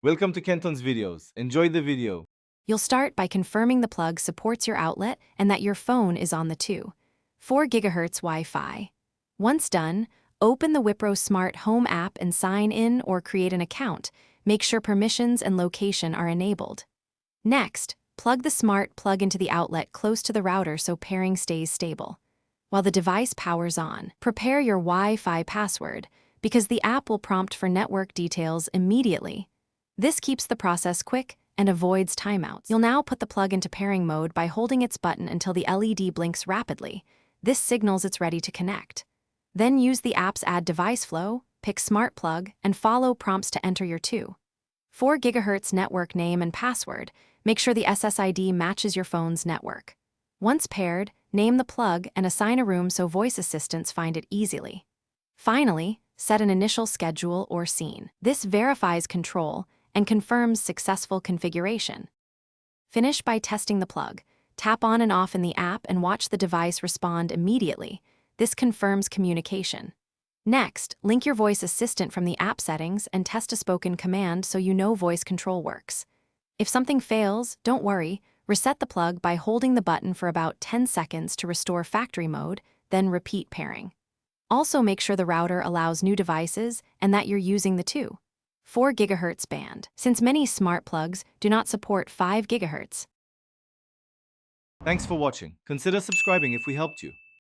Welcome to Kenton's videos. Enjoy the video. You'll start by confirming the plug supports your outlet and that your phone is on the 4 GHz Wi-Fi. Once done, open the Wipro Smart Home app and sign in or create an account. Make sure permissions and location are enabled. Next, plug the smart plug into the outlet close to the router so pairing stays stable. While the device powers on, prepare your Wi-Fi password because the app will prompt for network details immediately. This keeps the process quick and avoids timeouts. You'll now put the plug into pairing mode by holding its button until the LED blinks rapidly. This signals it's ready to connect. Then use the app's Add Device flow, pick Smart Plug, and follow prompts to enter your 4 GHz network name and password. Make sure the SSID matches your phone's network. Once paired, name the plug and assign a room so voice assistants find it easily. Finally, set an initial schedule or scene. This verifies control and confirms successful configuration. Finish by testing the plug. Tap on and off in the app and watch the device respond immediately. This confirms communication. Next, link your voice assistant from the app settings and test a spoken command so you know voice control works. If something fails, don't worry. Reset the plug by holding the button for about 10 seconds to restore factory mode, then repeat pairing. Also make sure the router allows new devices and that you're using the 4 GHz band, since many smart plugs do not support 5 GHz. Thanks for watching. Consider subscribing if we helped you.